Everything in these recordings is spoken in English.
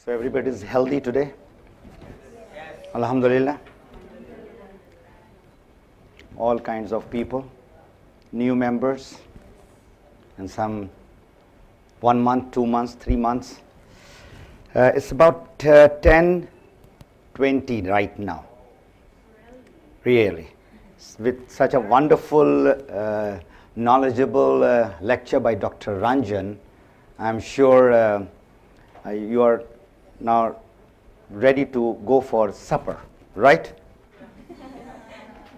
So everybody is healthy today? Alhamdulillah. All kinds of people, new members, and some 1 month, 2 months, 3 months. It's about 10:20 right now. Really. With such a wonderful, knowledgeable lecture by Dr. Ranjan, I'm sure you are now ready to go for supper, right?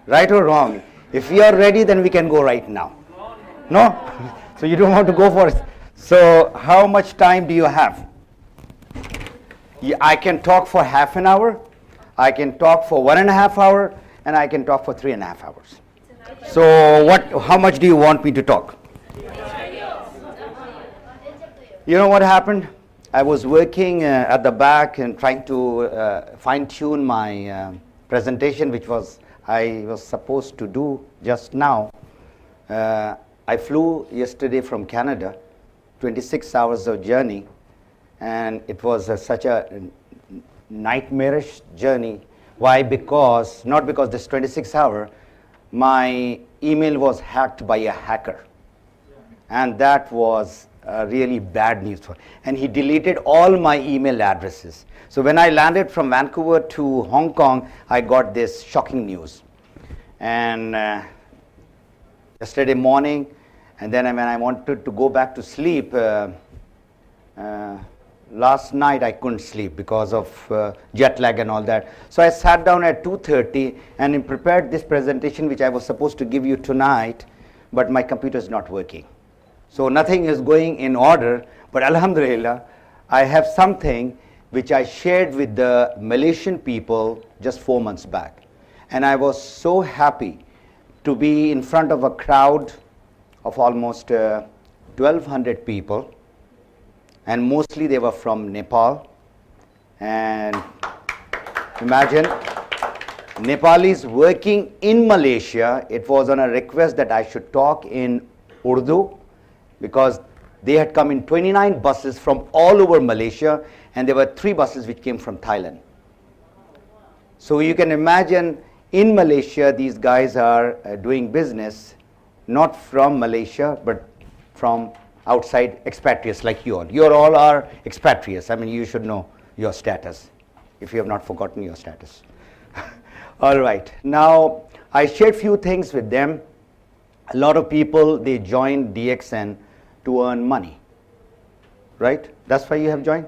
Right or wrong? If we are ready, then we can go right now. No? So you don't want to go for it. So how much time do you have? I can talk for half an hour, I can talk for 1.5 hours, and I can talk for 3.5 hours. So how much do you want me to talk? You know what happened? I was working at the back and trying to fine-tune my presentation, which I was supposed to do just now. I flew yesterday from Canada, 26 hours of journey, and it was such a nightmarish journey. Why? Not because this 26 hour, my email was hacked by a hacker, and that was really bad news for. And he deleted all my email addresses. So when I landed from Vancouver to Hong Kong, I got this shocking news. And yesterday morning, and then when I wanted to go back to sleep, last night I couldn't sleep because of jet lag and all that. So I sat down at 2:30 and prepared this presentation which I was supposed to give you tonight, but my computer is not working. So nothing is going in order, but Alhamdulillah, I have something which I shared with the Malaysian people just 4 months back. And I was so happy to be in front of a crowd of almost 1,200 people. And mostly they were from Nepal. And imagine, Nepalis working in Malaysia. It was on a request that I should talk in Urdu, because they had come in 29 buses from all over Malaysia, and there were 3 buses which came from Thailand. So you can imagine, in Malaysia, these guys are doing business not from Malaysia, but from outside expatriates like you all. You all are expatriates. I mean, you should know your status, if you have not forgotten your status. All right. Now, I shared few things with them. A lot of people, they joined DXN to earn money, right? That's why you have joined?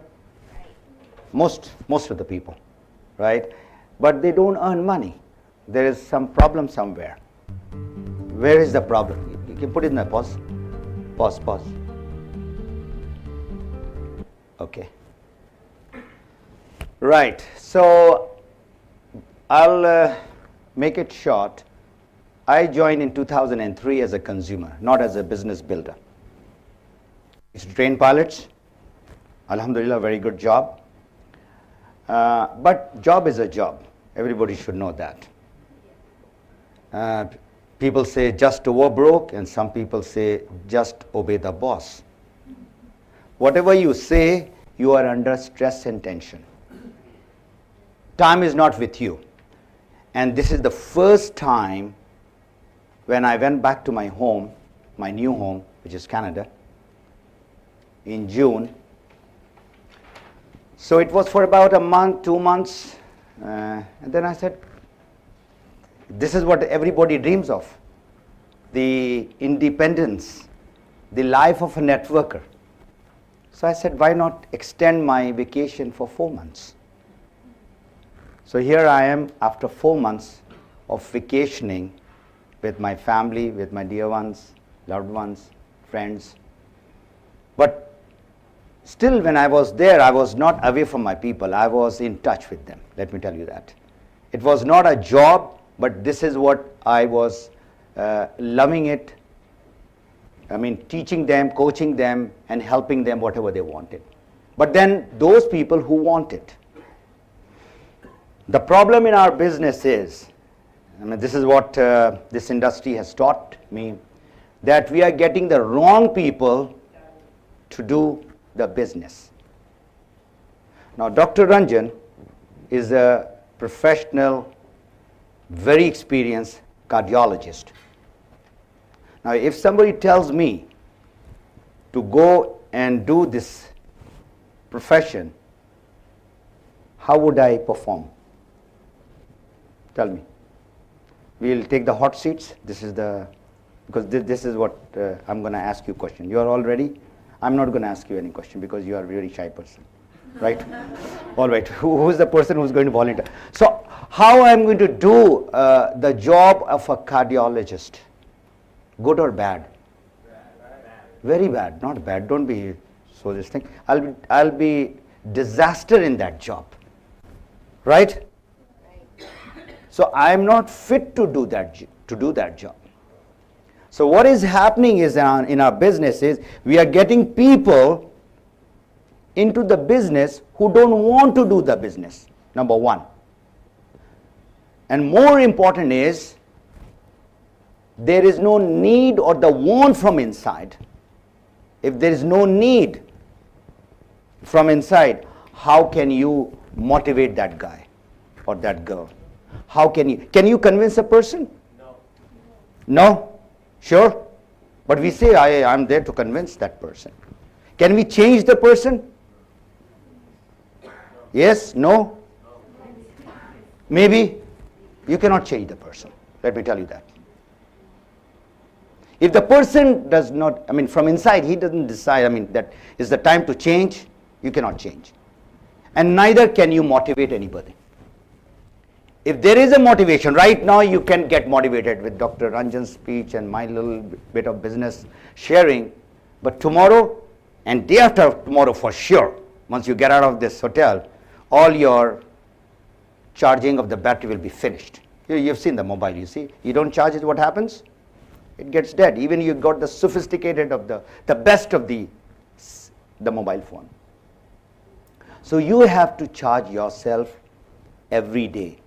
Most of the people, right? But they don't earn money. There is some problem somewhere. Where is the problem? You can put it in a pause. Pause. Okay. Right. So I'll make it short. I joined in 2003 as a consumer, not as a business builder. It's trained pilots. Alhamdulillah, very good job. But job is a job. Everybody should know that. People say just over broke, and some people say just obey the boss. Whatever you say, you are under stress and tension. Time is not with you. And this is the first time when I went back to my home, my new home, which is Canada, in June. So it was for about a month, 2 months, and then I said, this is what everybody dreams of, the independence, the life of a networker. So I said, why not extend my vacation for 4 months? So here I am after 4 months of vacationing with my family, with my dear ones, loved ones, friends. But still, when I was there, I was not away from my people. I was in touch with them, let me tell you that. It was not a job, but this is what I was loving it. I mean, teaching them, coaching them, and helping them whatever they wanted. But then those people who wanted. The problem in our business is, I mean, this is what this industry has taught me, that we are getting the wrong people to do the business. Now, Dr. Ranjan is a professional, very experienced cardiologist. Now, if somebody tells me to go and do this profession, how would I perform? Tell me. We'll take the hot seats. This is the, because this is what I'm going to ask you a question. You are all ready? I'm not going to ask you any question because you are a very shy person, right? All right. Who is the person who's going to volunteer? So, how I'm going to do the job of a cardiologist? Good or bad? Very bad, not bad. Don't be so this thing. I'll be disaster in that job, right? So I'm not fit to do that job. So what is happening is in our business is we are getting people into the business who don't want to do the business. Number one. And more important is there is no need or the want from inside. If there is no need from inside, how can you motivate that guy or that girl? How can you convince a person? No. No? Sure? But we say, I'm there to convince that person. Can we change the person? Yes? No? Maybe? You cannot change the person. Let me tell you that. If the person does not, from inside, he doesn't decide, that is the time to change, you cannot change. And neither can you motivate anybody. If there is a motivation, right now you can get motivated with Dr. Ranjan's speech and my little bit of business sharing, but tomorrow and day after tomorrow for sure, once you get out of this hotel, all your charging of the battery will be finished. You've seen the mobile, you see. You don't charge it, what happens? It gets dead. Even you got the sophisticated of the best of the mobile phone. So you have to charge yourself every day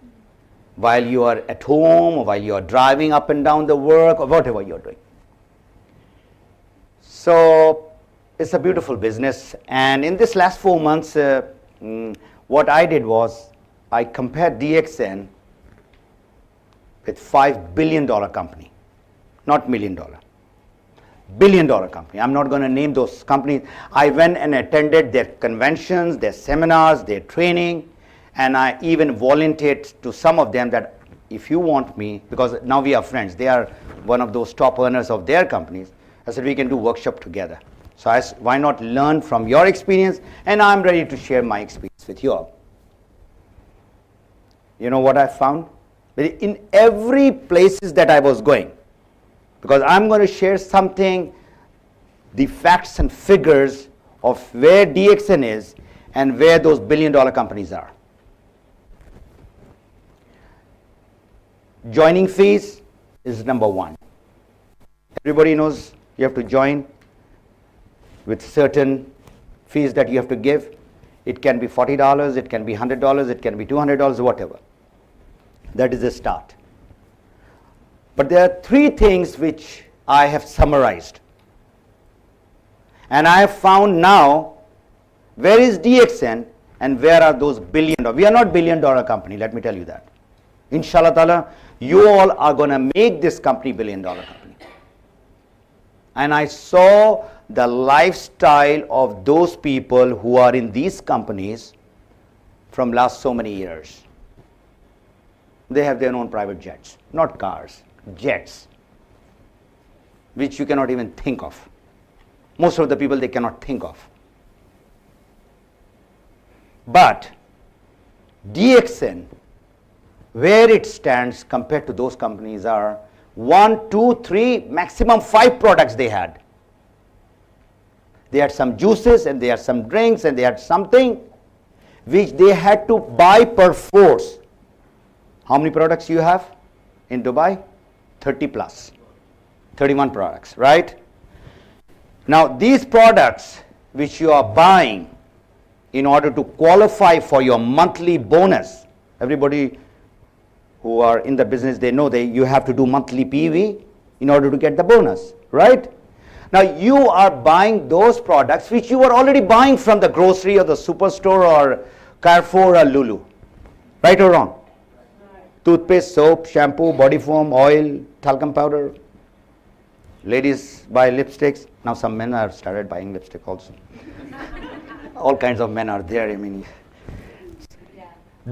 while you are at home, or while you are driving up and down the work, or whatever you're doing. So it's a beautiful business. And in this last 4 months, what I did was I compared DXN with $5 billion company. Not $1 million. $1 billion company. I'm not going to name those companies. I went and attended their conventions, their seminars, their training, and I even volunteered to some of them that if you want me, because now we are friends, they are one of those top earners of their companies. I said we can do workshop together. So I said, why not learn from your experience, and I'm ready to share my experience with you all. You know what I found? In every places that I was going, because I'm going to share something, the facts and figures of where DXN is and where those $1 billion companies are. Joining fees is number one. Everybody knows you have to join with certain fees that you have to give. It can be $40, it can be $100, it can be $200, whatever. That is the start. But there are 3 things which I have summarized. And I have found now where is DXN and where are those $1 billion. We are not $1 billion company, let me tell you that. Inshallah ta'ala, you all are going to make this company $1 billion company. And I saw the lifestyle of those people who are in these companies from last so many years. They have their own private jets, not cars, jets, which you cannot even think of. Most of the people they cannot think of. But DXN, where it stands compared to those companies are 1, 2, 3, maximum 5 products they had. They had some juices and they had some drinks and they had something which they had to buy per force. How many products you have in Dubai? 30 plus. 31 products, right? Now these products which you are buying in order to qualify for your monthly bonus, everybody who are in the business, they know that you have to do monthly PV in order to get the bonus, right? Now you are buying those products which you are already buying from the grocery or the superstore Carrefour or Lulu. Right or wrong? Toothpaste, soap, shampoo, body foam, oil, talcum powder. Ladies buy lipsticks. Now some men have started buying lipstick also. All kinds of men are there. I mean,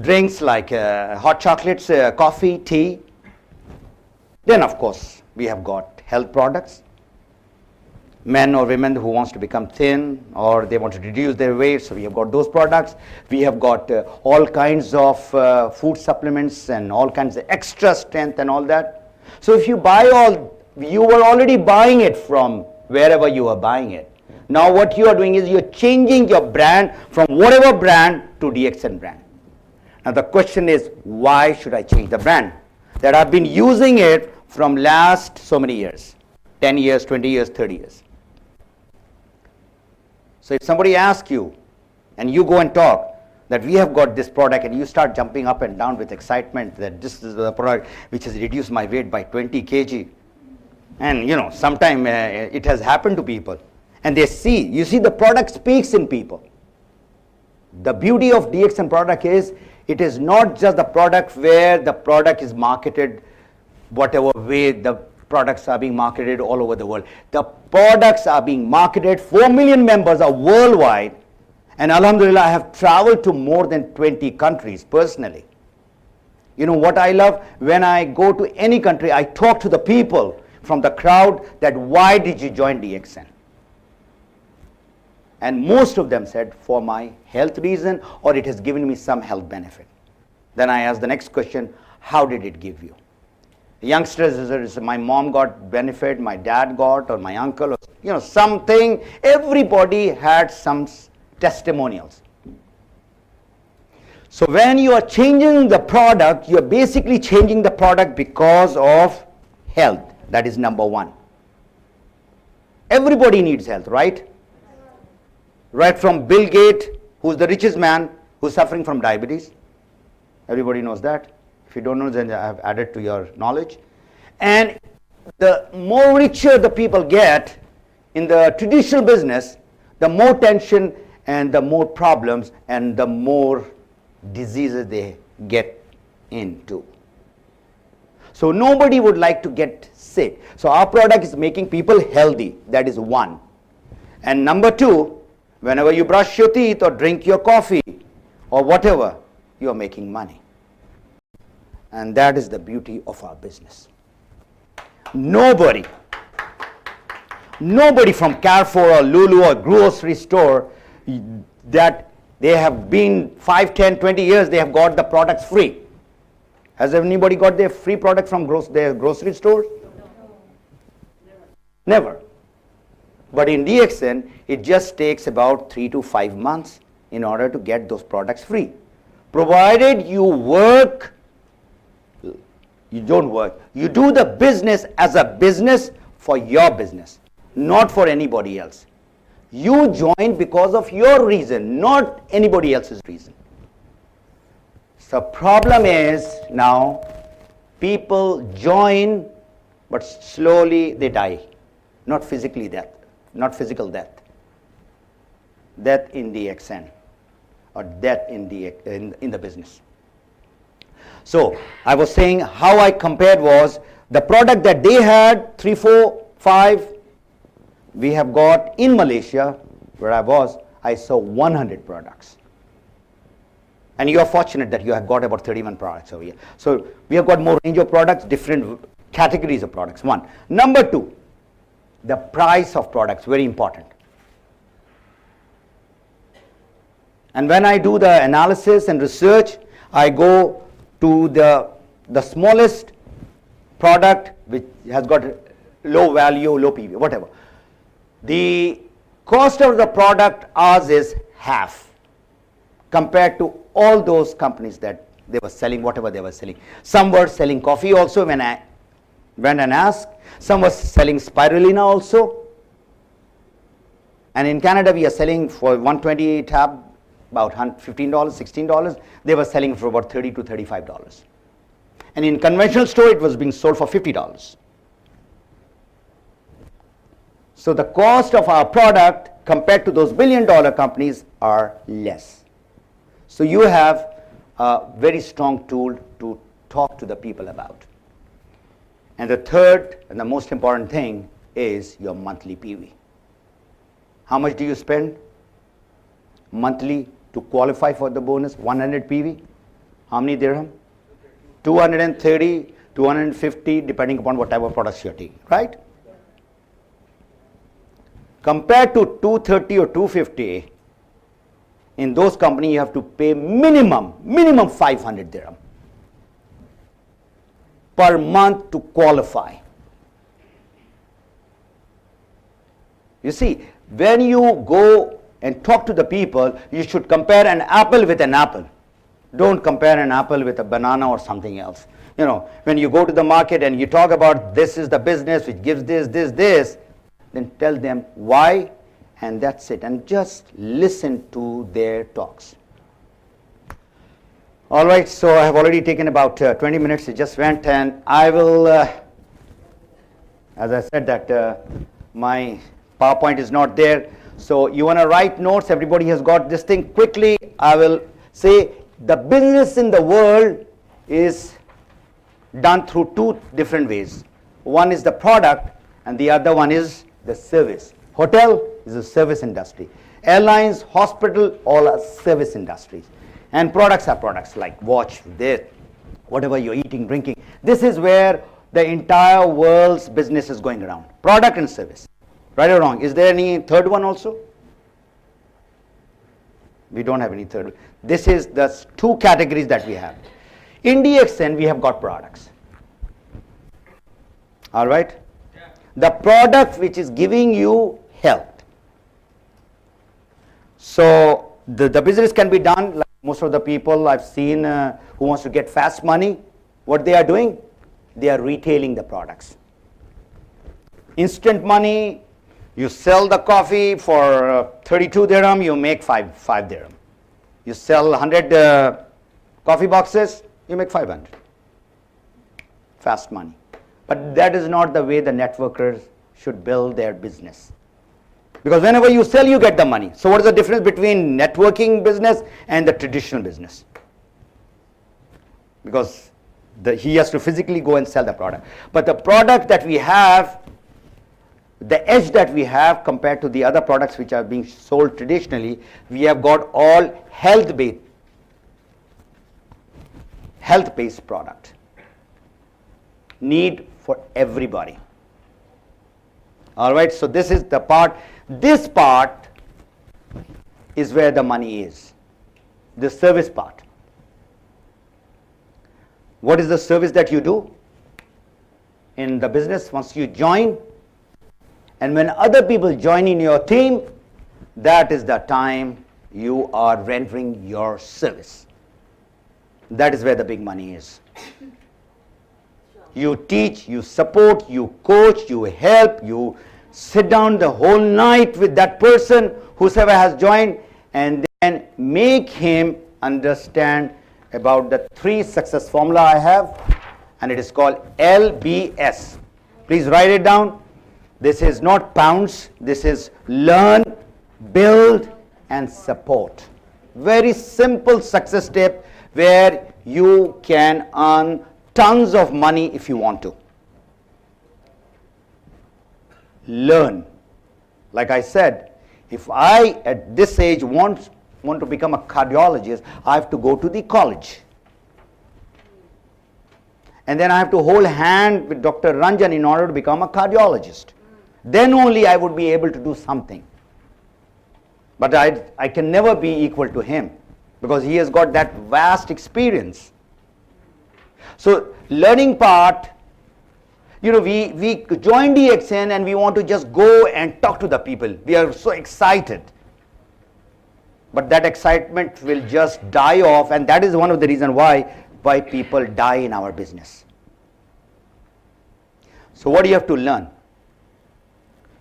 drinks like hot chocolates, coffee, tea. Then of course we have got health products. Men or women who wants to become thin or they want to reduce their weight, so we have got those products. We have got all kinds of food supplements and all kinds of extra strength and all that. So if you buy all, you were already buying it from wherever you are buying it. Now what you are doing is you're changing your brand from whatever brand to DXN brand. Now the question is, why should I change the brand? That I've been using it from last so many years, 10 years, 20 years, 30 years. So if somebody asks you and you go and talk that we have got this product and you start jumping up and down with excitement that this is the product which has reduced my weight by 20 kg. And you know, sometime it has happened to people and they see, you see the product speaks in people. The beauty of DXN product is it is not just the product where the product is marketed whatever way the products are being marketed all over the world. The products are being marketed, 4 million members are worldwide, and alhamdulillah I have traveled to more than 20 countries personally. You know what I love? When I go to any country, I talk to the people from the crowd that why did you join DXN? And most of them said for my health reason or it has given me some health benefit. Then I ask the next question, how did it give you? Youngsters, my mom got benefit, my dad got, or my uncle, or, you know, something. Everybody had some testimonials. So when you are changing the product, you are basically changing the product because of health. That is number one. Everybody needs health, right? Right from Bill Gates, who's the richest man, who's suffering from diabetes. Everybody knows that. If you don't know, then I have added to your knowledge. And the more richer the people get in the traditional business, the more tension and the more problems and the more diseases they get into. So nobody would like to get sick. So our product is making people healthy. That is one. And number two, whenever you brush your teeth or drink your coffee or whatever, you are making money. And that is the beauty of our business. Nobody from Carrefour or Lulu or grocery store that they have been 5, 10, 20 years, they have got the products free. Has anybody got their free product from their grocery stores? Never. But in DXN, it just takes about 3 to 5 months in order to get those products free. Provided you work. You don't work. You do the business as a business for your business, not for anybody else. You join because of your reason, not anybody else's reason. So problem is now people join, but slowly they die. Not physically death, not physical death. Death in DXN or death in the business. So I was saying how I compared was the product that they had 3, 4, 5 we have got in Malaysia where I saw 100 products. And you are fortunate that you have got about 31 products over here. So we have got more range of products, different categories of products. One. Number two, the price of products, very important. And when I do the analysis and research, I go to the smallest product which has got low value, low PV, whatever. The cost of the product ours is half compared to all those companies that they were selling whatever they were selling. Some were selling coffee also when I went and asked. Some were selling spirulina also. And in Canada we are selling for 120 tab about $15, $16. They were selling for about $30 to $35. And in conventional store it was being sold for $50. So the cost of our product compared to those billion-dollar companies are less. So you have a very strong tool to talk to the people about. And the third and the most important thing is your monthly PV. How much do you spend monthly to qualify for the bonus? 100 PV. How many dirham? 230, 250, depending upon what type of products you're taking, right? Compared to 230 or 250, in those companies you have to pay minimum 500 dirham per month to qualify. You see, when you go and talk to the people, you should compare an apple with an apple. Don't compare an apple with a banana or something else. You know, when you go to the market and you talk about this is the business which gives this, then tell them why, and that's it. And just listen to their talks. All right, so I have already taken about 20 minutes. It just went, and I will, as I said that my PowerPoint is not there. So you want to write notes? Everybody has got this thing. Quickly, I will say the business in the world is done through two different ways. One is the product, and the other one is the service. Hotel is a service industry. Airlines, hospital, all are service industries. And products are products like watch, this, whatever you're eating, drinking. This is where the entire world's business is going around. Product and service. Right or wrong? Is there any third one also? We don't have any third one. This is the two categories that we have. In DXN, we have got products. All right? Yeah. The product which is giving you health. So the business can be done like most of the people I've seen who wants to get fast money. What they are doing? They are retailing the products. Instant money, you sell the coffee for 32 dirham, you make 5 dirham. You sell 100 coffee boxes, you make 500. Fast money. But that is not the way the networkers should build their business. Because whenever you sell, you get the money. So what is the difference between networking business and the traditional business? Because he has to physically go and sell the product. But the product that we have, the edge that we have compared to the other products which are being sold traditionally, we have got all health-based product. Need for everybody. All right, so this is the part. This part is where the money is. The service part. What is the service that you do in the business once you join? And when other people join in your team, that is the time you are rendering your service. That is where the big money is. You teach, you support, you coach, you help, you sit down the whole night with that person, whosoever has joined, and then make him understand about the 3 success formula I have, and it is called LBS. Please write it down. This is not pounds, this is learn, build, and support. Very simple success step where you can earn tons of money if you want to. Learn. Like I said, if I at this age want to become a cardiologist, I have to go to the college. And then I have to hold hand with Dr. Ranjan in order to become a cardiologist. Then only I would be able to do something. But I can never be equal to him because he has got that vast experience. So learning part, you know, we join DXN and we want to just go and talk to the people. We are so excited. But that excitement will just die off, and that is one of the reasons why people die in our business. So what do you have to learn?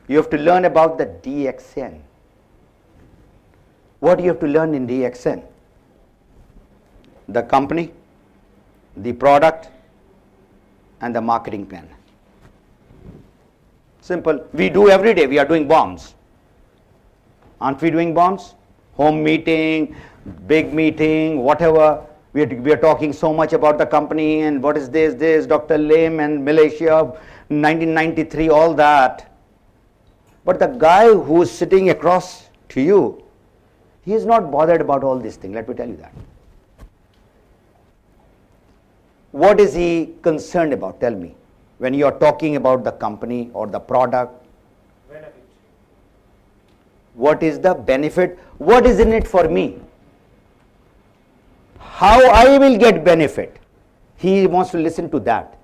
You have to learn about the DXN. What do you have to learn in DXN? The company, the product, and the marketing plan. Simple. We do every day. We are doing bombs. Aren't we doing bombs? Home meeting, big meeting, whatever. We are talking so much about the company and what is this, Dr. Lim and Malaysia, 1993, all that. But the guy who is sitting across to you, he is not bothered about all these things, let me tell you that. What is he concerned about? Tell me. When you are talking about the company or the product, Benefit. what is the benefit? What is in it for me? How I will get benefit? He wants to listen to that.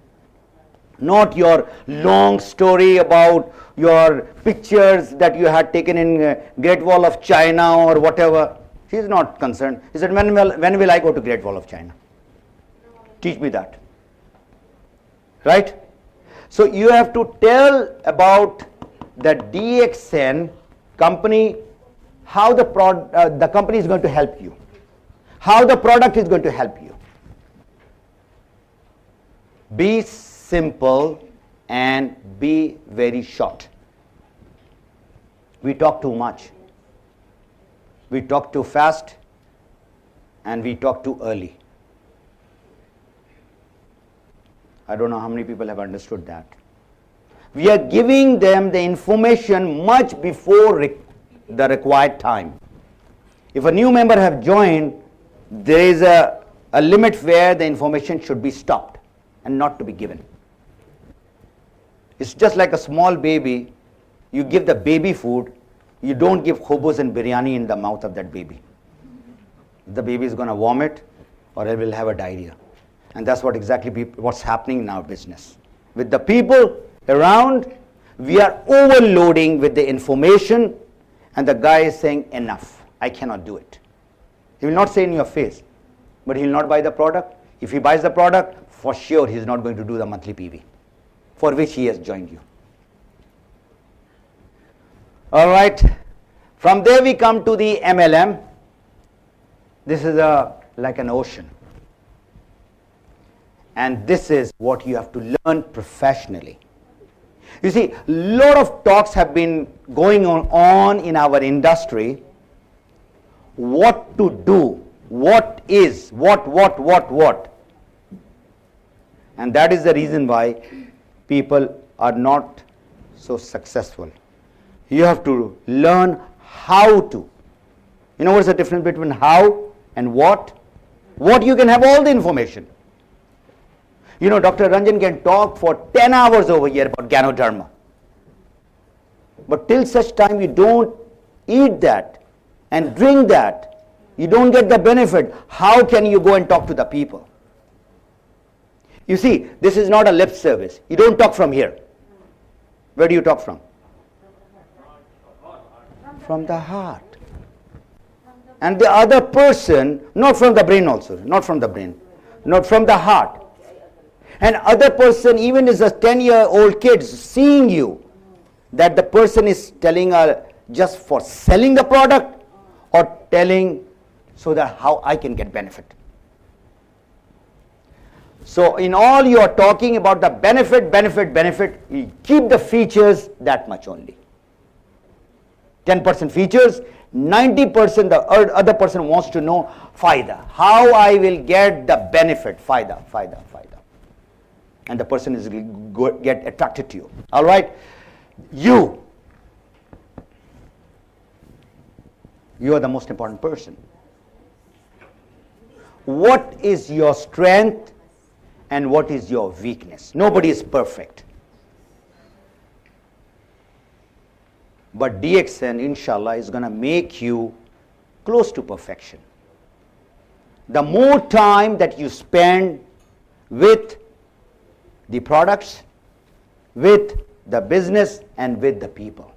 Not your long story about your pictures that you had taken in Great Wall of China or whatever. He is not concerned. He said, when will I go to Great Wall of China? Teach me that. Right? So you have to tell about the DXN company, how the company is going to help you, how the product is going to help you. Be simple and be very short. We talk too much. We talk too fast and we talk too early. I don't know how many people have understood that. We are giving them the information much before the required time. If a new member have joined, there is a limit where the information should be stopped and not to be given. It's just like a small baby. You give the baby food, you don't give khobos and biryani in the mouth of that baby. The baby is going to vomit or it will have a diarrhea. And that's what's happening in our business. With the people around, we are overloading with the information and the guy is saying, enough, I cannot do it. He will not say in your face, but he will not buy the product. If he buys the product, for sure he is not going to do the monthly PV for which he has joined you. All right. From there we come to the MLM. This is like an ocean. And this is what you have to learn professionally. You see, a lot of talks have been going on in our industry. What to do, what is, what. And that is the reason why people are not so successful. You have to learn how to. You know what's the difference between how and what? What, you can have all the information. You know, Dr. Ranjan can talk for 10 hours over here about Ganoderma. But till such time you don't eat that and drink that, you don't get the benefit. How can you go and talk to the people? You see, this is not a lip service. You don't talk from here. Where do you talk from? From the heart. And the other person, not from the brain also, not from the brain, not from the heart. And other person, even as a 10-year-old kid seeing you, that the person is telling just for selling the product or telling so that how I can get benefit. So in all you are talking about the benefit, you keep the features that much only. 10% features, 90% the other person wants to know faida. How I will get the benefit, faida. And the person is get attracted to you. All right? You are the most important person. What is your strength and what is your weakness? Nobody is perfect. But DXN, inshallah, is going to make you close to perfection. The more time that you spend with the products, with the business, and with the people.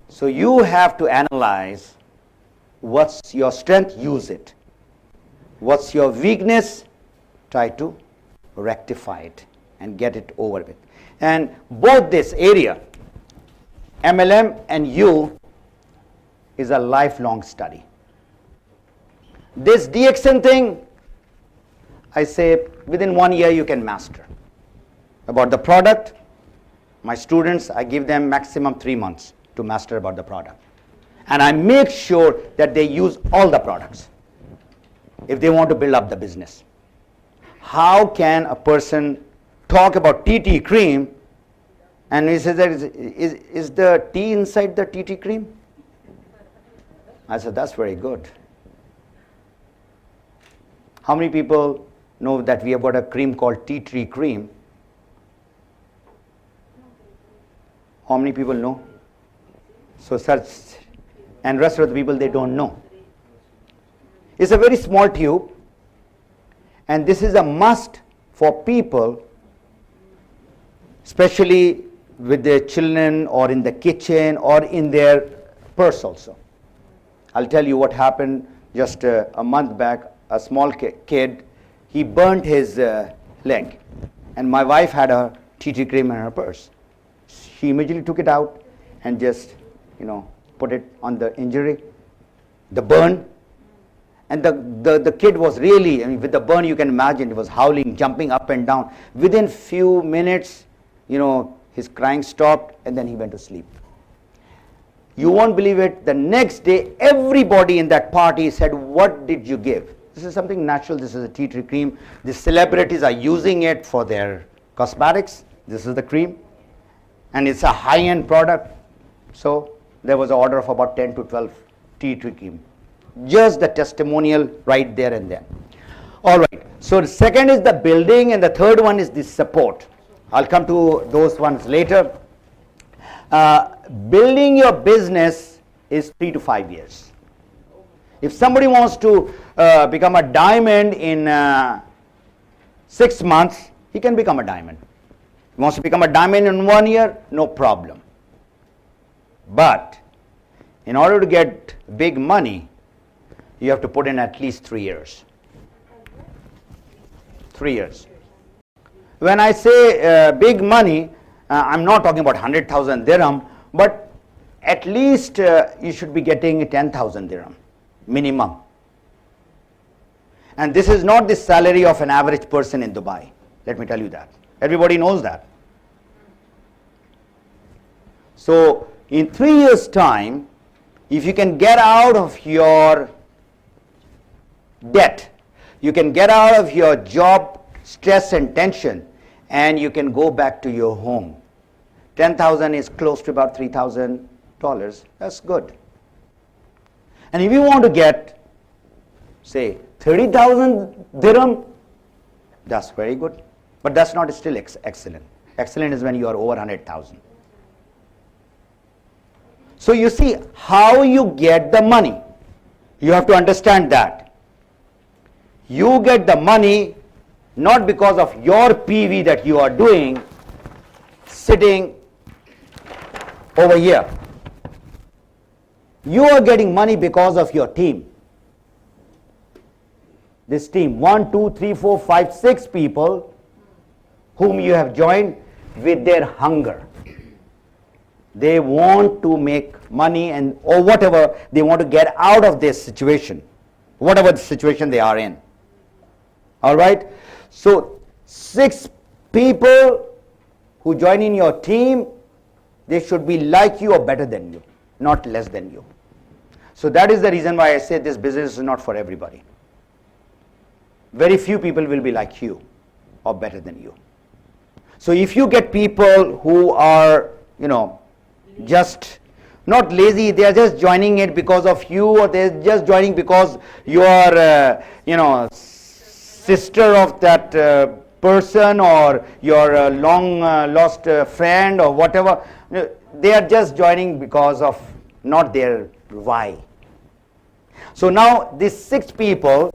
So you have to analyze what's your strength, use it. What's your weakness, try to rectify it and get it over with. And both this area, MLM and you, is a lifelong study. This DXN thing, I say within 1 year you can master. About the product, my students, I give them maximum 3 months to master about the product. And I make sure that they use all the products if they want to build up the business. How can a person talk about TT cream and he says that is the tea inside the TT cream? I said, that's very good. How many people know that we have got a cream called tea tree cream? How many people know? So such, and rest of the people, they don't know. It's a very small tube, and this is a must for people, especially with their children or in the kitchen or in their purse also. I'll tell you what happened just a month back. A small kid, he burnt his leg, and my wife had a TT cream in her purse. She immediately took it out and just, put it on the injury, the burn. And the kid was really, with the burn, you can imagine, he was howling, jumping up and down. Within few minutes, his crying stopped, and then he went to sleep. You won't believe it, the next day, everybody in that party said, what did you give? This is something natural, this is a tea tree cream. The celebrities are using it for their cosmetics. This is the cream. And it's a high-end product. So there was an order of about 10 to 12 tea tree cream. Just the testimonial right there and then. All right, so the second is the building, and the third one is the support. I'll come to those ones later. Building your business is 3 to 5 years. If somebody wants to become a diamond in 6 months, he can become a diamond. He wants to become a diamond in 1 year, no problem. But in order to get big money, you have to put in at least 3 years. 3 years. When I say big money, I'm not talking about 100,000 dirham, but at least you should be getting 10,000 dirham minimum. And this is not the salary of an average person in Dubai. Let me tell you that. Everybody knows that. So in 3 years' time, if you can get out of your debt, you can get out of your job stress and tension, and you can go back to your home. 10,000 is close to about $3,000. That's good. And if you want to get, say, 30,000 dirham, that's very good. But that's not still excellent. Excellent is when you are over 100,000. So you see how you get the money. You have to understand that. You get the money not because of your PV that you are doing, sitting over here. You are getting money because of your team. This team, 1, 2, 3, 4, 5, 6 people whom you have joined with their hunger. They want to make money or whatever, they want to get out of this situation, whatever the situation they are in. All right? So 6 people who join in your team, they should be like you or better than you, not less than you. So that is the reason why I say this business is not for everybody. Very few people will be like you or better than you. So if you get people who are, just not lazy, they are just joining it because of you, or they're just joining because you are, sister of that person, or your long lost friend or whatever. They are just joining because of not their why. So now these 6 people,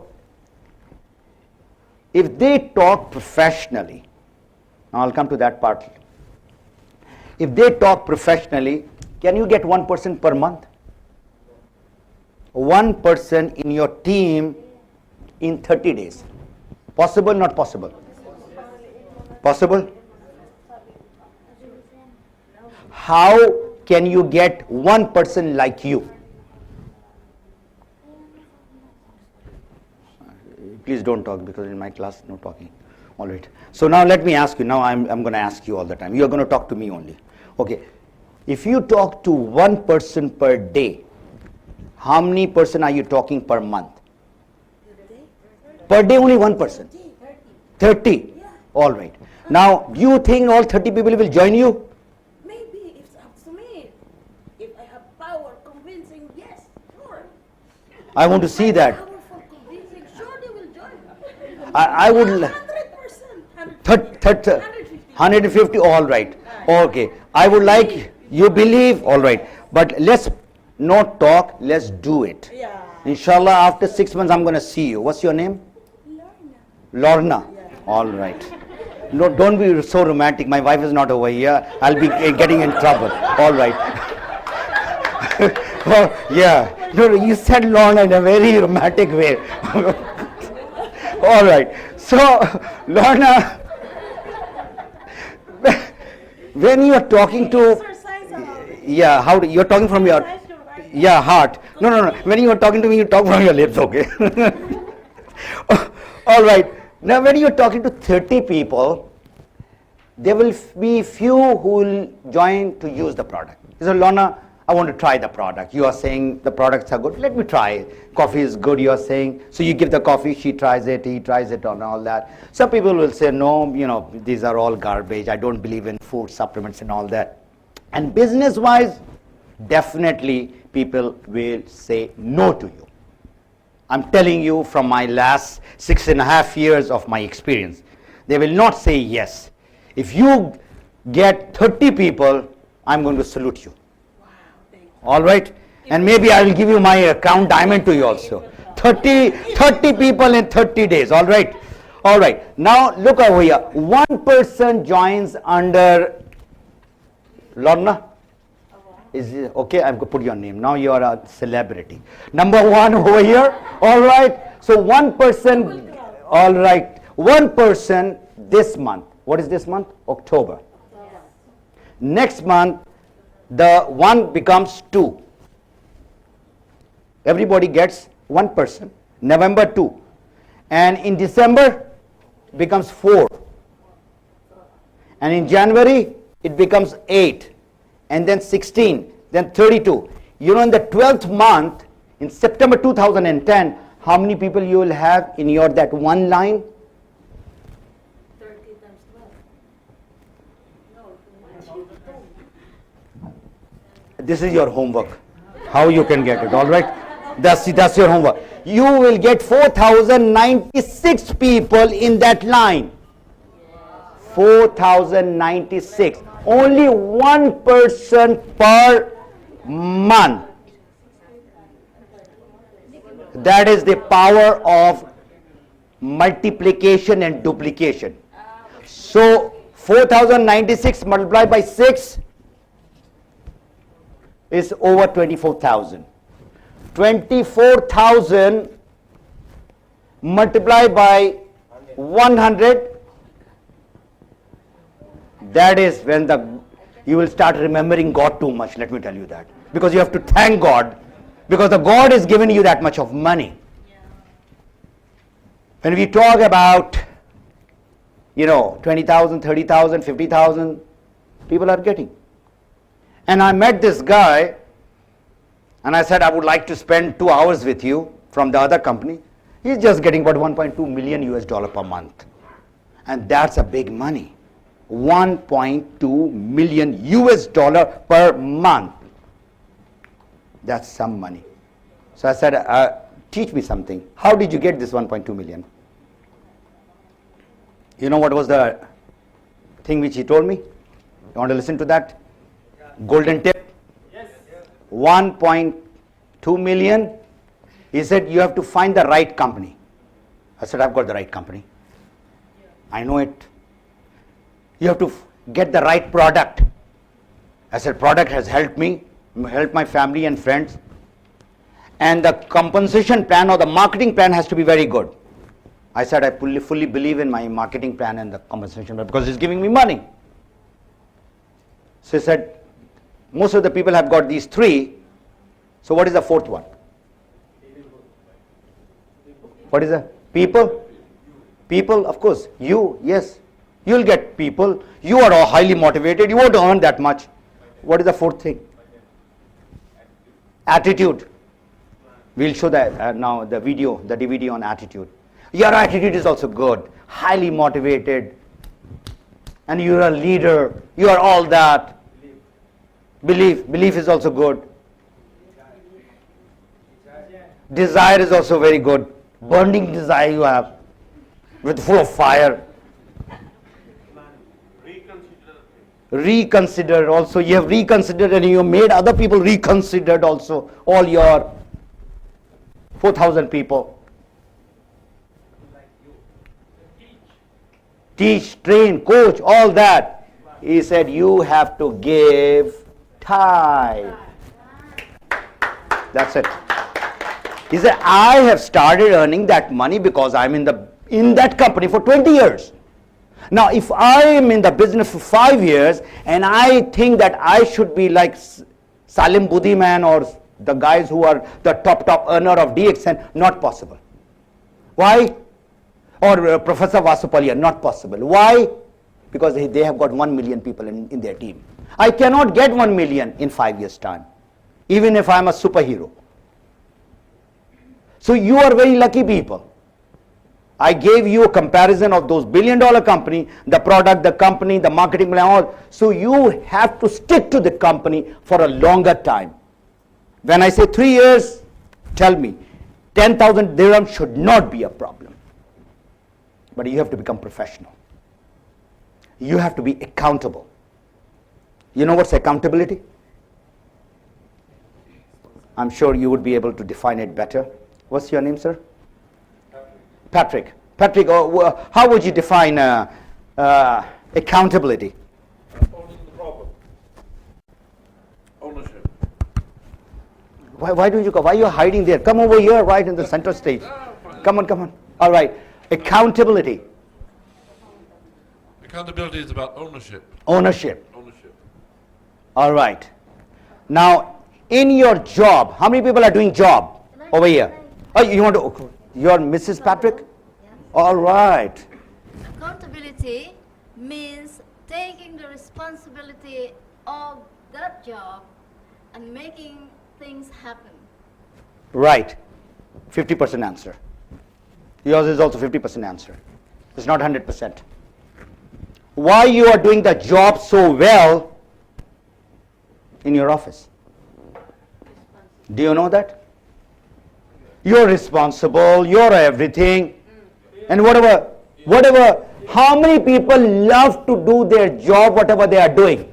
if they talk professionally, now I'll come to that part. If they talk professionally, can you get 1 person per month? 1 person in your team in 30 days. Possible, not possible? Possible? How can you get 1 person like you? Please don't talk, because in my class, no talking. All right. So now let me ask you. Now I'm going to ask you all the time. You are going to talk to me only. Okay. If you talk to 1 person per day, How many person are you talking per month? Per day only one person. 30. All right. Now, do you think all 30 people will join you? Maybe it's up to me. If I have power convincing, yes, sure. I want to see that. Powerful convincing, sure they will join. I would 100%. 150. All right. Okay. I would like you believe. All right. But let's not talk. Let's do it. Yeah. Inshallah, after 6 months, I'm going to see you. What's your name? Lorna. All right. No, don't be so romantic. My wife is not over here. I'll be getting in trouble. All right. Oh, yeah. No, you said Lorna in a very romantic way. All right. So, Lorna, when you are talking to, yeah, how do, you're talking from your, yeah, heart. No. When you are talking to me, you talk from your lips, okay? All right. Now, when you're talking to 30 people, there will be few who will join to use the product. So, Lorna, I want to try the product. You are saying the products are good. Let me try it. Coffee is good, you are saying. So, you give the coffee, she tries it, he tries it, and all that. Some people will say, no, you know, these are all garbage. I don't believe in food supplements and all that. And business-wise, definitely people will say no to you. I'm telling you from my last 6.5 years of my experience. They will not say yes. If you get 30 people, I'm going to salute you. Wow, thank you. All right? And maybe I will give you my crown diamond to you also. 30 people in 30 days. All right? All right. Now look over here. One person joins under Lorna. Is it okay? I'm going to put your name. Now you are a celebrity. Number one over here. All right. So one person. All right. One person this month. What is this month? October. Next month, the one becomes 2. Everybody gets one person. November 2. And in December, becomes 4. And in January, it becomes 8. And then 16, then 32. You know, in the 12th month, in September 2010, how many people you will have in your that one line? 30 times 12. No. This is your homework. How you can get it, all right? That's your homework. You will get 4,096 people in that line. 4,096. Only one person per month. That is the power of multiplication and duplication. So 4,096 multiplied by 6 is over 24,000. 24,000 multiplied by 100. That is when you will start remembering God too much, let me tell you that. Because you have to thank God, because the God is giving you that much of money. When we talk about, 20,000, 30,000, 50,000, people are getting. And I met this guy, and I said, I would like to spend 2 hours with you from the other company. He's just getting about 1.2 million US dollar per month. And that's a big money. 1.2 million US dollar per month. That's some money. So I said, teach me something. How did you get this 1.2 million? You know what was the thing which he told me? You want to listen to that? Golden tip? Yes. 1.2 million. He said, you have to find the right company. I said, I've got the right company. I know it. You have to get the right product. I said, product has helped me, helped my family and friends. And the compensation plan or the marketing plan has to be very good. I said, I fully believe in my marketing plan and the compensation plan because it's giving me money. So he said, most of the people have got these 3. So what is the 4th one? What is the people? People, of course. You, yes. You'll get people. You are all highly motivated. You won't earn that much. What is the 4th thing? Attitude. We'll show that now, the video, the DVD on attitude. Your attitude is also good, highly motivated, and you're a leader, you are all that. Belief is also good. Desire is also very good. Burning desire you have, with full of fire. Reconsider also. You have reconsidered and you have made other people reconsidered also. All your 4,000 people. Teach, train, coach, all that. He said you have to give tithe. That's it. He said, I have started earning that money because I'm in that company for 20 years. Now, if I am in the business for 5 years and I think that I should be like Salim Budiman or the guys who are the top earner of DXN, not possible. Why? Or Professor Vasupalia, not possible. Why? Because they have got 1 million people in their team. I cannot get 1 million in 5 years' time, even if I'm a superhero. So you are very lucky people. I gave you a comparison of those billion-dollar company, the product, the company, the marketing plan, all. So you have to stick to the company for a longer time. When I say 3 years, tell me, 10,000 dirham should not be a problem. But you have to become professional. You have to be accountable. You know what's accountability? I'm sure you would be able to define it better. What's your name, sir? Patrick. Patrick, how would you define accountability? Owning the problem. Ownership. Why don't you go? Why are you hiding there? Come over here, right in the center stage. Come on. All right. Accountability. Accountability is about ownership. Ownership. Ownership. All right. Now, in your job, how many people are doing job over here? Oh, you want to? You're Mrs. Patrick? All right. Accountability means taking the responsibility of that job and making things happen. Right. 50% answer. Yours is also 50% answer. It's not 100%. Why you are doing the job so well in your office? Do you know that? You're responsible, you're everything. And whatever, how many people love to do their job, whatever they are doing?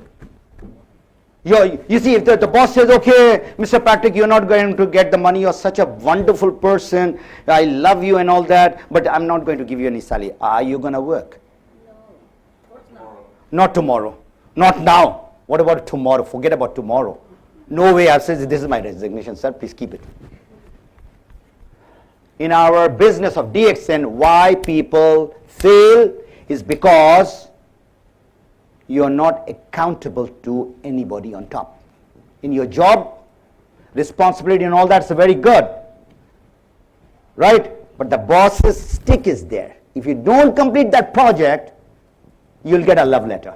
You see, if the boss says, okay, Mr. Patrick, you're not going to get the money, you're such a wonderful person, I love you and all that, but I'm not going to give you any salary. Are you going to work? Tomorrow. Not tomorrow. Not now. What about tomorrow? Forget about tomorrow. No way. I've said, this is my resignation, sir. Please keep it. In our business of DXN, why people fail is because you're not accountable to anybody on top. In your job, responsibility and all that's very good. Right? But the boss's stick is there. If you don't complete that project, you'll get a love letter.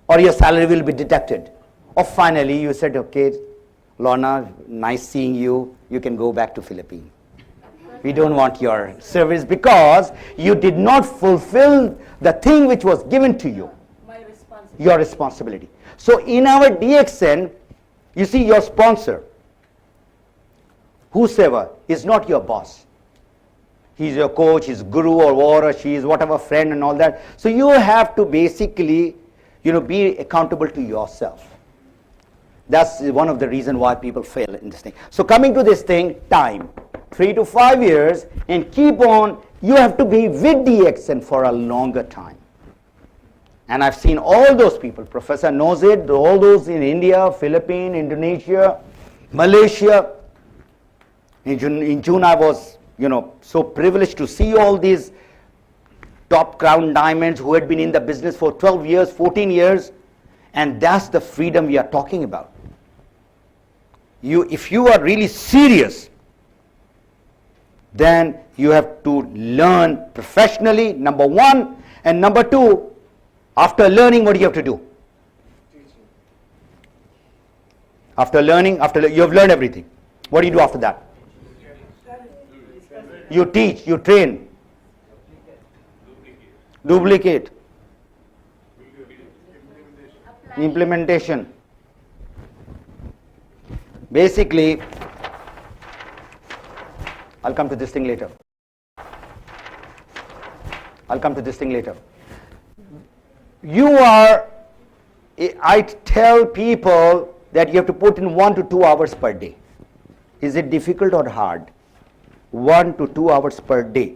Or your salary will be deducted. Or finally, you said, okay, Lorna, nice seeing you. You can go back to Philippines. We don't want your service because you did not fulfill the thing which was given to you. My responsibility. Your responsibility. So in our DXN, you see your sponsor, whosoever, is not your boss. He's your coach, his guru or she is whatever friend and all that. So you have to basically, be accountable to yourself. That's one of the reasons why people fail in this thing. So coming to this thing, time. 3 to 5 years and keep on. You have to be with DXN for a longer time. And I've seen all those people. Professor knows it. All those in India, Philippines, Indonesia, Malaysia. In June I was, so privileged to see all these top crown diamonds who had been in the business for 12 years, 14 years. And that's the freedom we are talking about. If you are really serious, then you have to learn professionally, number one. And number two, after learning, what do you have to do? After learning, you have learned everything. What do you do after that? You teach, you train. Duplicate. Implementation. Basically, I'll come to this thing later. I tell people that you have to put in 1 to 2 hours per day. Is it difficult or hard? 1 to 2 hours per day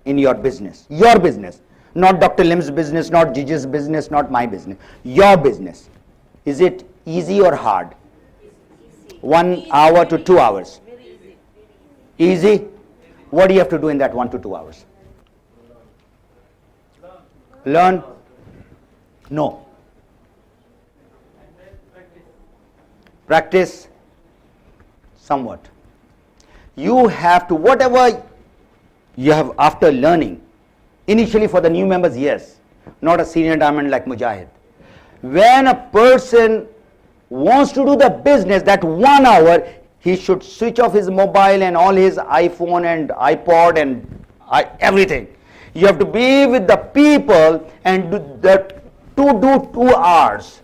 in your business. Your business. Not Dr. Lim's business, not Gigi's business, not my business. Your business. Is it easy or hard? 1 hour to 2 hours. Very easy. Easy? What do you have to do in that 1 to 2 hours? Learn? No. Practice? Somewhat. You have to, whatever you have after learning, initially for the new members, yes, not a senior diamond like Mujahid. When a person wants to do the business, that 1 hour, he should switch off his mobile and all his iPhone and iPod and everything. You have to be with the people and do 2 hours.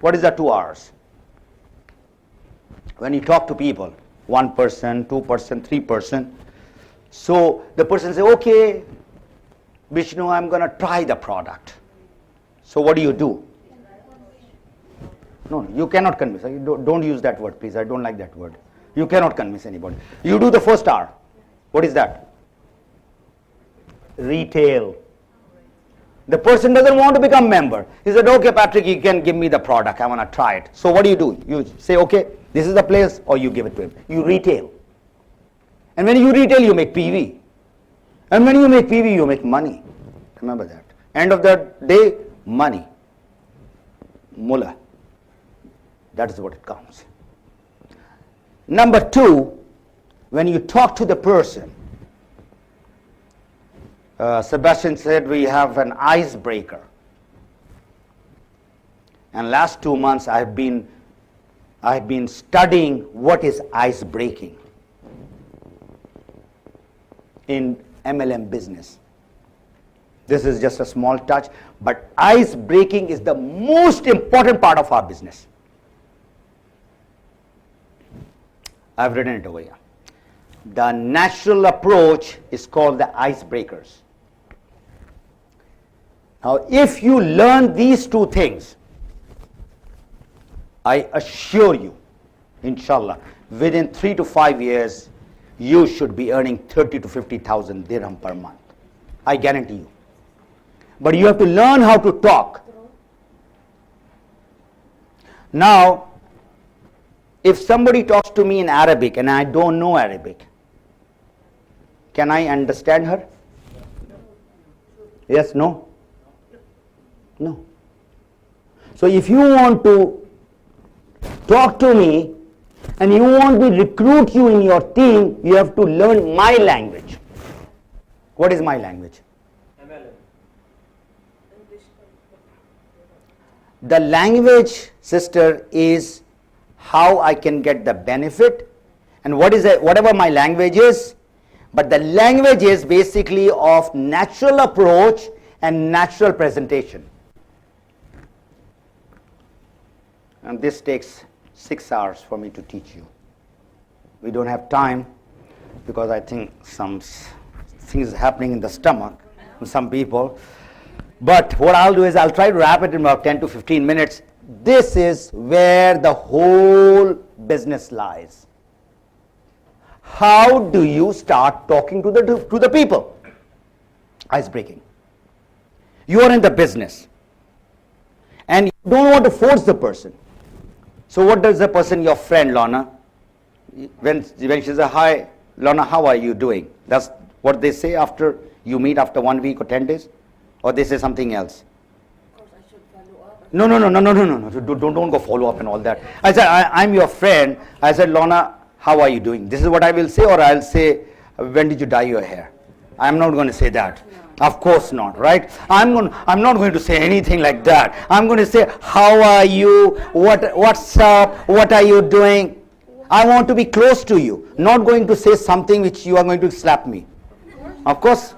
What is the 2 hours? When you talk to people, 1 person, 2 person, 3 person. So the person say, okay, Vishnu, I'm going to try the product. So what do? No, you cannot convince. Don't use that word, please. I don't like that word. You cannot convince anybody. You do the first hour. What is that? Retail. The person doesn't want to become member. He said, okay, Patrick, you can give me the product. I want to try it. So what do? You say, okay, this is the place, or you give it to him. You retail. And when you retail, you make PV. And when you make PV, you make money. Remember that. End of the day, money. Mullah. That is what it counts. Number 2, when you talk to the person, Sebastian said we have an icebreaker. And last 2 months I've been studying what is ice breaking in MLM business. This is just a small touch, but ice breaking is the most important part of our business. I've written it over here. The natural approach is called the icebreakers. Now, if you learn these 2 things, I assure you, inshallah, within 3 to 5 years, you should be earning 30 to 50,000 dirham per month. I guarantee you. But you have to learn how to talk. Now, if somebody talks to me in Arabic and I don't know Arabic, can I understand her? Yes, no? No. So if you want to talk to me and you want me to recruit you in your team, you have to learn my language. What is my language? The language, sister, is how I can get the benefit, and whatever my language is, but the language is basically of natural approach and natural presentation. And this takes 6 hours for me to teach you. We don't have time because I think some things happening in the stomach with some people. But what I'll do is I'll try to wrap it in about 10 to 15 minutes. This is where the whole business lies. How do you start talking to the people? Ice breaking. You are in the business and you don't want to force the person. So what does the person, your friend Lorna, when she says, hi Lorna, how are you doing? That's what they say after you meet after 1 week or 10 days? Or they say something else? Of course, I should follow up. No. Don't go follow up and all that. I said, I'm your friend. I said, Lorna, how are you doing? This is what I will say, or I'll say, when did you dye your hair? I'm not going to say that. No. Of course not, right? I'm not going to say anything like that. I'm going to say, how are you? What's up? What are you doing? I want to be close to you, not going to say something which you are going to slap me. Of course,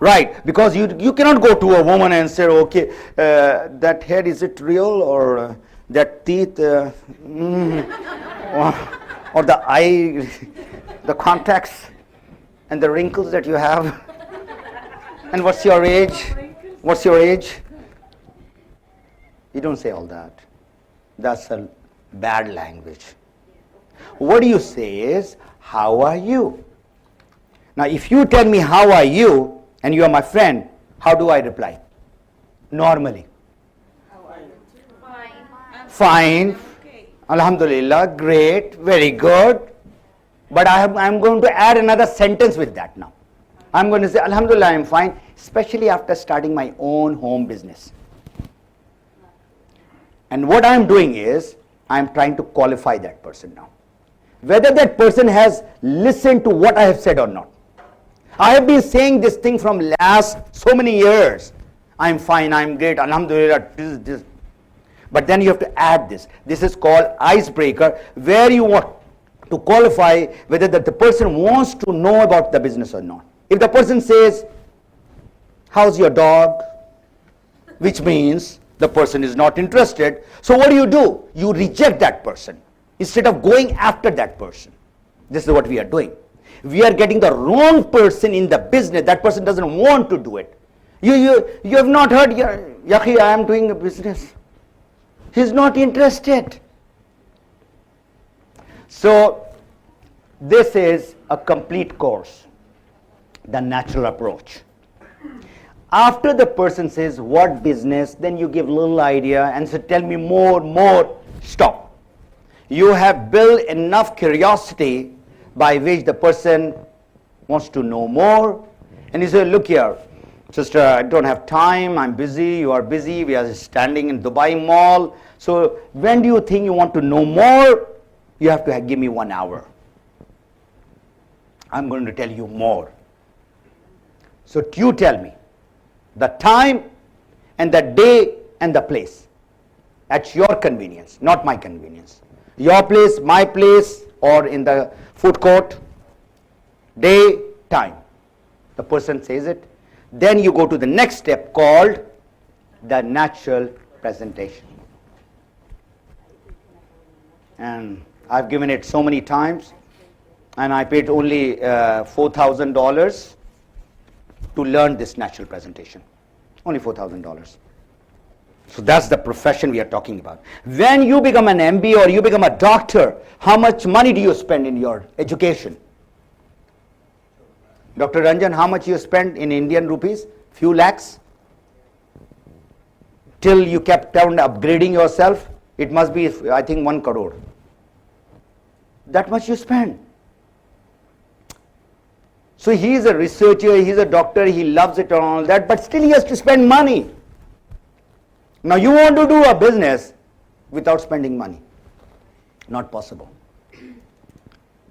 right, because you cannot go to a woman and say, okay, that hair, is it real, or that teeth, or the eye, the contacts, and the wrinkles that you have, and what's your age? What's your age? You don't say all that. That's a bad language. What you say is, how are you? Now, if you tell me how are you, and you are my friend, how do I reply? Normally. Fine. Alhamdulillah, great, very good. But I'm going to add another sentence with that now. I'm going to say, Alhamdulillah, I'm fine, especially after starting my own home business. And what I'm doing is, I'm trying to qualify that person now. Whether that person has listened to what I have said or not. I have been saying this thing from last so many years. I'm fine, I'm great, Alhamdulillah, this. But then you have to add this. This is called icebreaker, where you want to qualify whether the person wants to know about the business or not. If the person says, how's your dog? Which means the person is not interested. So what do? You reject that person instead of going after that person. This is what we are doing. We are getting the wrong person in the business. That person doesn't want to do it. You have not heard, Yakhi, I am doing a business. He's not interested. So this is a complete course, the natural approach. After the person says, what business, then you give little idea and say, tell me more, stop. You have built enough curiosity by which the person wants to know more. And you say, look here, sister, I don't have time, I'm busy, you are busy, we are standing in Dubai Mall. So when do you think you want to know more? You have to give me 1 hour. I'm going to tell you more. So you tell me the time and the day and the place at your convenience, not my convenience. Your place, my place, or in the food court, day, time. The person says it. Then you go to the next step called the natural presentation. And I've given it so many times, and I paid only $4,000 to learn this natural presentation. Only $4,000. So that's the profession we are talking about. When you become an MBA or you become a doctor, how much money do you spend in your education? Dr. Ranjan, how much you spent in Indian rupees? Few lakhs? Till you kept on upgrading yourself, it must be, I think, 1 crore. That much you spend. So he is a researcher, he is a doctor, he loves it and all that, but still he has to spend money. Now you want to do a business without spending money. Not possible.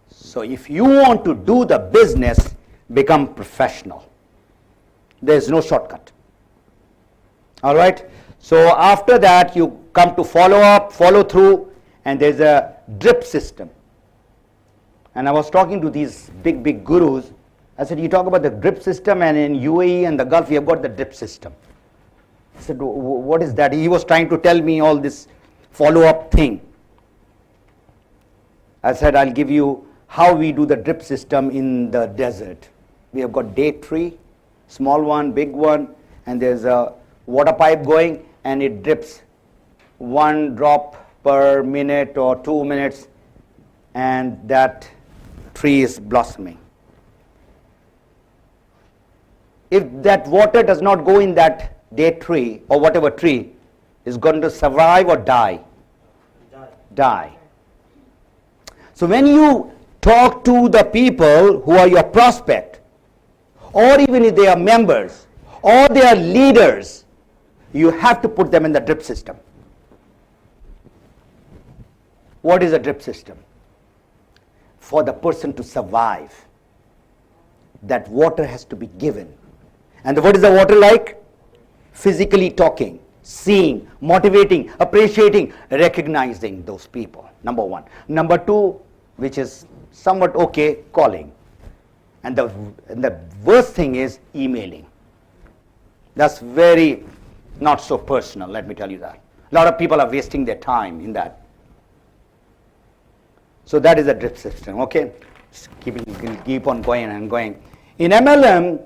So if you want to do the business, become professional. There is no shortcut. All right. So after that you come to follow up, follow through, and there's a drip system. And I was talking to these big gurus. I said, you talk about the drip system, and in UAE and the Gulf, we have got the drip system. I said, what is that? He was trying to tell me all this follow-up thing. I said, I'll give you how we do the drip system in the desert. We have got date tree, small one, big one, and there's a water pipe going, and it drips 1 drop per minute or 2 minutes, and that tree is blossoming. If that water does not go in that date tree or whatever tree, is going to survive or die? Die. So when you talk to the people who are your prospect, or even if they are members, or they are leaders, you have to put them in the drip system. What is a drip system? For the person to survive, that water has to be given. And what is the water like? Physically talking, seeing, motivating, appreciating, recognizing those people. Number one. Number two, which is somewhat okay, calling. And the worst thing is emailing. That's very not so personal, let me tell you that. A lot of people are wasting their time in that. So that is a drip system, okay? Just keep on going and going. In MLM,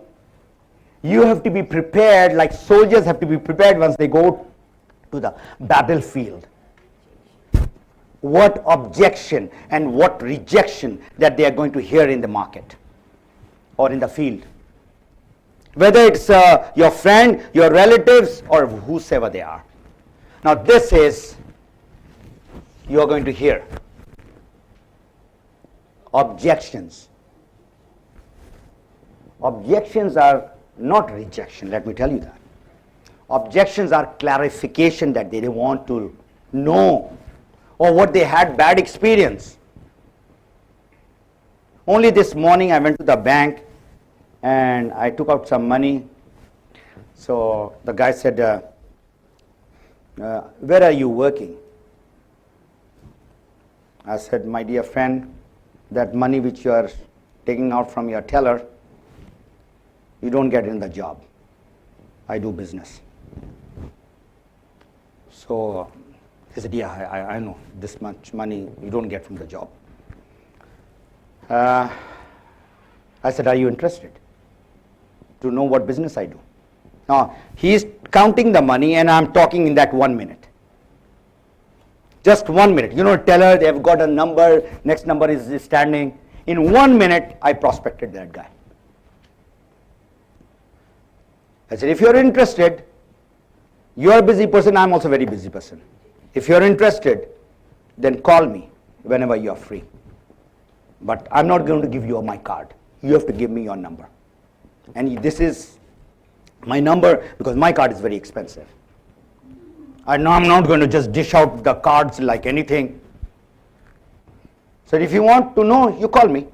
you have to be prepared, like soldiers have to be prepared once they go to the battlefield. What objection and what rejection that they are going to hear in the market or in the field. Whether it's your friend, your relatives, or whosoever they are. Now this is, you are going to hear objections. Objections are not rejection, let me tell you that. Objections are clarification that they want to know, or what they had bad experience. Only this morning I went to the bank and I took out some money. So the guy said, where are you working? I said, my dear friend, that money which you are taking out from your teller, you don't get in the job. I do business. So he said, yeah, I know, this much money you don't get from the job. I said, are you interested to know what business I do? Now, he is counting the money and I'm talking in that 1 minute. Just 1 minute. You know, teller, they have got a number, next number is standing. In 1 minute, I prospected that guy. I said, if you're interested, you're a busy person, I'm also a very busy person. If you're interested, then call me whenever you're free. But I'm not going to give you my card. You have to give me your number. And this is my number because my card is very expensive. I'm not going to just dish out the cards like anything. So if you want to know, you call me.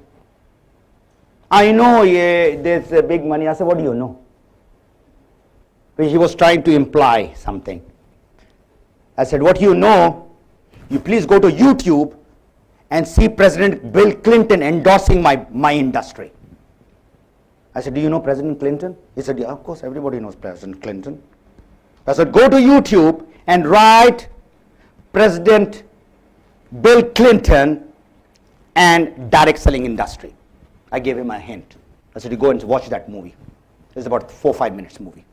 I know there's a big money. I said, what do you know? He was trying to imply something. I said, what you know, you please go to YouTube and see President Bill Clinton endorsing my industry. I said, do you know President Clinton? He said, yeah, of course, everybody knows President Clinton. I said, go to YouTube and write President Bill Clinton and direct selling industry. I gave him a hint. I said, you go and watch that movie. It's about 4 or 5 minutes movie.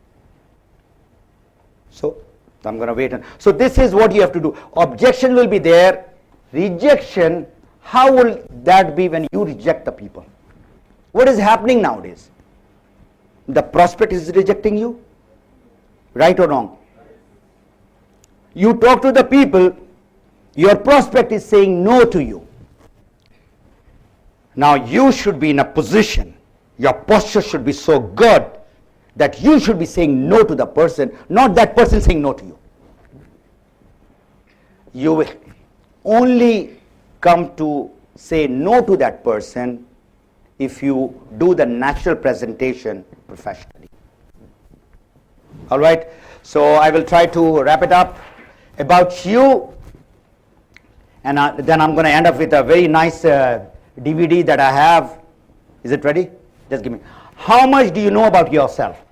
So I'm going to wait. So this is what you have to do. Objection will be there. Rejection, how will that be when you reject the people? What is happening nowadays? The prospect is rejecting you? Right or wrong? You talk to the people, your prospect is saying no to you. Now you should be in a position, your posture should be so good that you should be saying no to the person, not that person saying no to you. You will only come to say no to that person if you do the natural presentation professionally. All right, so I will try to wrap it up about you, and then I'm going to end up with a very nice DVD that I have. Is it ready? Just give me. How much do you know about yourself?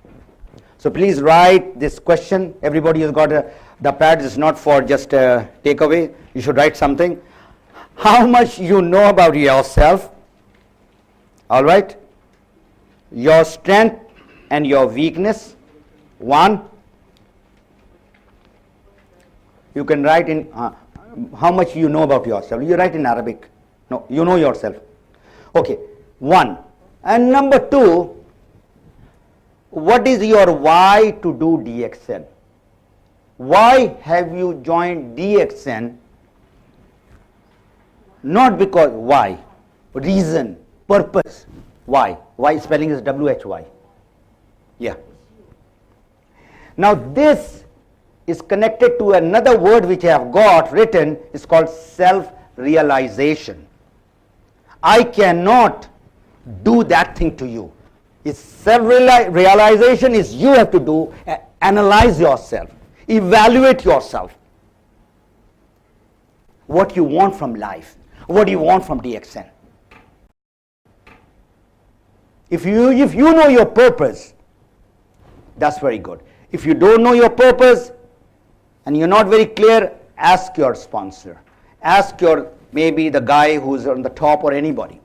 So please write this question. Everybody has got the pads. It's not for just takeaway. You should write something. How much you know about yourself? All right. Your strength and your weakness. 1. You can write in how much you know about yourself. You write in Arabic. No, you know yourself. Okay. 1. And number 2. What is your why to do DXN? Why have you joined DXN? Not because, why? Reason, purpose. Why? Why spelling is W-H-Y. Yeah. Now this is connected to another word which I have got written. It's called self-realization. I cannot do that thing to you. It's self-realization is you have to do, analyze yourself, evaluate yourself. What you want from life, What do you want from DXN? If you know your purpose, that's very good. If you don't know your purpose and you're not very clear, ask your sponsor. Ask your, maybe the guy who's on the top or anybody,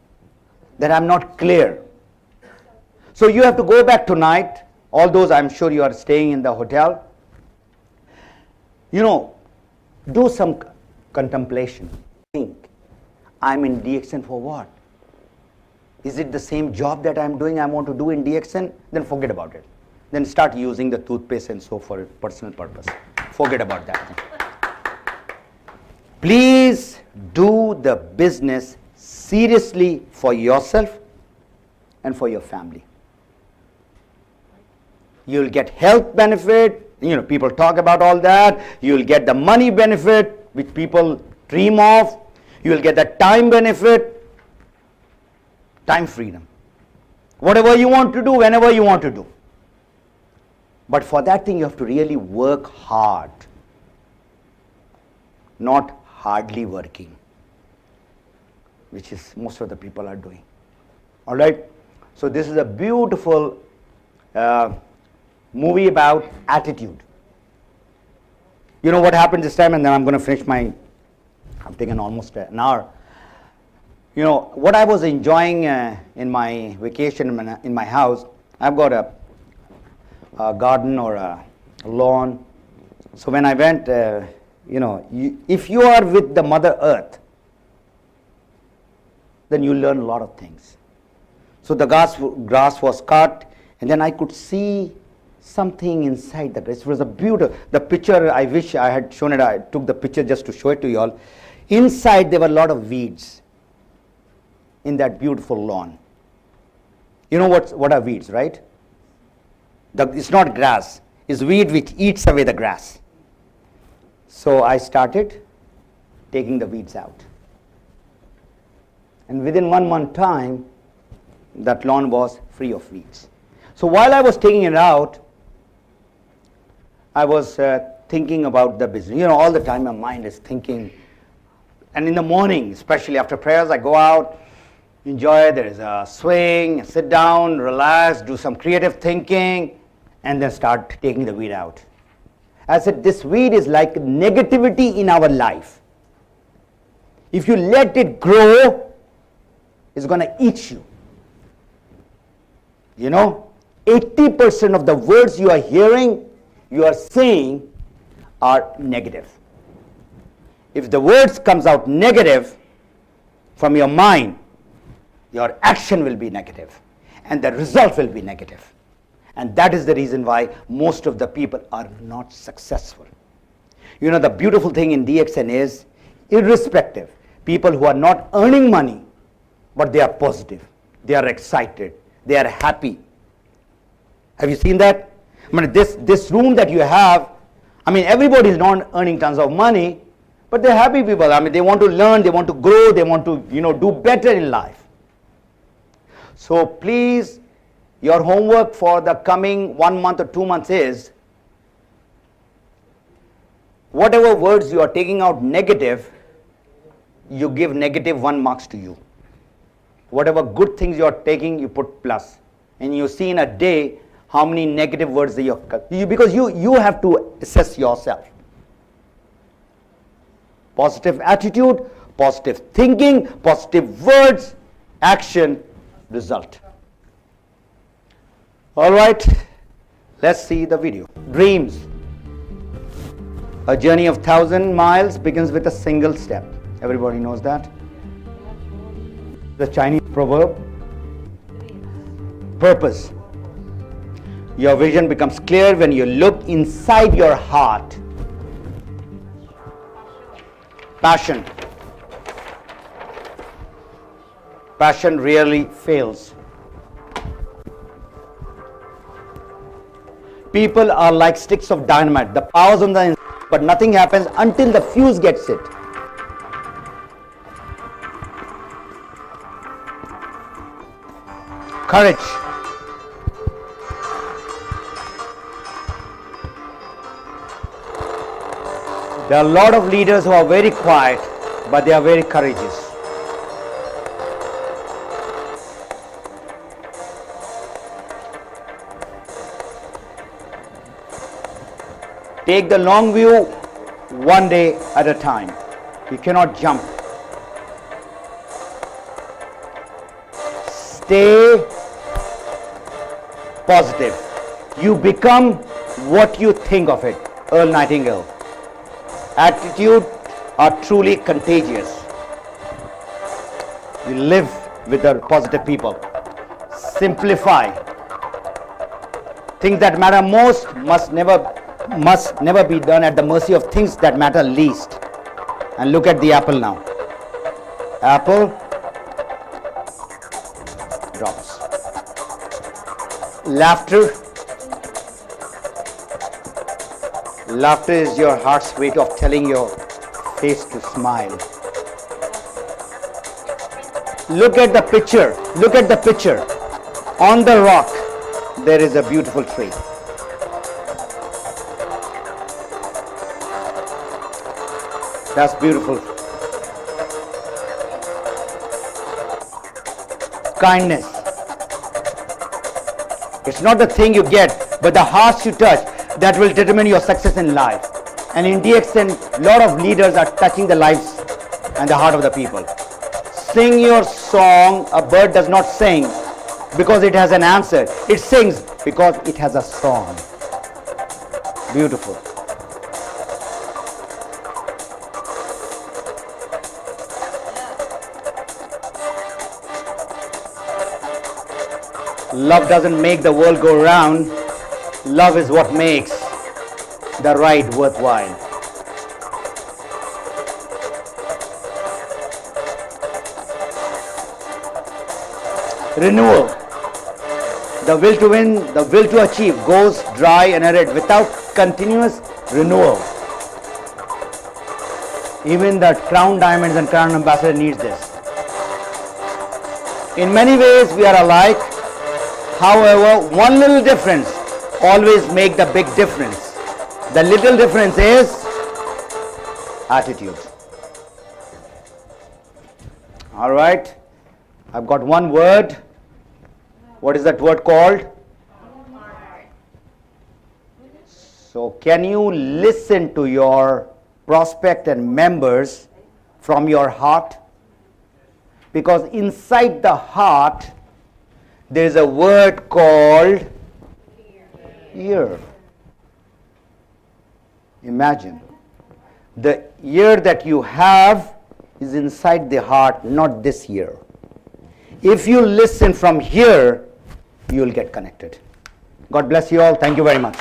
that I'm not clear. So you have to go back tonight. All those, I'm sure you are staying in the hotel. You know, do some contemplation. Think, I'm in DXN for what? Is it the same job that I'm doing I want to do in DXN? Then forget about it. Then start using the toothpaste and soap for personal purpose. Forget about that. Please do the business seriously for yourself and for your family. You'll get health benefit. You know, people talk about all that. You'll get the money benefit, which people dream of. You'll get the time benefit. Time freedom. Whatever you want to do, whenever you want to do. But for that thing, you have to really work hard, not hardly working, which is most of the people are doing. All right? So this is a beautiful movie about attitude. You know what happened this time, and then I'm going to finish my, I've taken almost an hour. You know, what I was enjoying in my vacation in my house, I've got a garden or a lawn. So when I went, you know, if you are with the Mother Earth, then you learn a lot of things. So the grass was cut, and then I could see something inside the grass. It was a beautiful, the picture, I wish I had shown it, I took the picture just to show it to you all. Inside there were a lot of weeds in that beautiful lawn. You know what are weeds, right? It's not grass, it's weed which eats away the grass. So I started taking the weeds out. And within 1 month time, that lawn was free of weeds. So while I was taking it out, I was thinking about the business. You know, all the time my mind is thinking. And in the morning, especially after prayers, I go out, enjoy, there is a swing, sit down, relax, do some creative thinking, and then start taking the weed out. I said, this weed is like negativity in our life. If you let it grow, it's going to eat you. You know, 80% of the words you are hearing, you are saying, are negative. If the words comes out negative from your mind, your action will be negative, and the result will be negative. And that is the reason why most of the people are not successful. You know, the beautiful thing in DXN is, irrespective, people who are not earning money, but they are positive, they are excited, they are happy. Have you seen that? I mean, this room that you have, I mean, everybody is not earning tons of money, but they're happy people. I mean, they want to learn, they want to grow, they want to, you know, do better in life. So please, your homework for the coming 1 month or 2 months is, whatever words you are taking out negative, you give -1 marks to you. Whatever good things you are taking, you put plus. And you see in a day how many negative words that because you have to assess yourself. Positive attitude, positive thinking, positive words, action, result. All right, let's see the video. Dreams. A journey of 1,000 miles begins with a single step. Everybody knows that. The Chinese proverb. Purpose. Your vision becomes clear when you look inside your heart. Passion. Passion rarely fails. People are like sticks of dynamite. The power's on the inside, but nothing happens until the fuse gets it. Courage. There are a lot of leaders who are very quiet, but they are very courageous. Take the long view, one day at a time. You cannot jump. Stay positive. You become what you think of it. Earl Nightingale. Attitude are truly contagious. You live with the positive people. Simplify. Things that matter most must never be done at the mercy of things that matter least. And look at the apple now. Apple drops. Laughter. Laughter is your heart's way of telling your face to smile. Look at the picture. Look at the picture. On the rock, there is a beautiful tree. That's beautiful. Kindness. It's not the thing you get, but the hearts you touch that will determine your success in life. And in DXN, a lot of leaders are touching the lives and the heart of the people. Sing your song. A bird does not sing because it has an answer. It sings because it has a song. Beautiful. Love doesn't make the world go round. Love is what makes the ride worthwhile. Renewal. The will to win, the will to achieve goes dry and arid without continuous renewal. Even the Crown Diamonds and Crown Ambassador needs this. In many ways we are alike. However, one little difference always makes the big difference. The little difference is attitude. All right. I've got one word. What is that word called? So can you listen to your prospect and members from your heart? Because inside the heart, there is a word called ear. Imagine. The ear that you have is inside the heart, not this ear. If you listen from here, you will get connected. God bless you all. Thank you very much.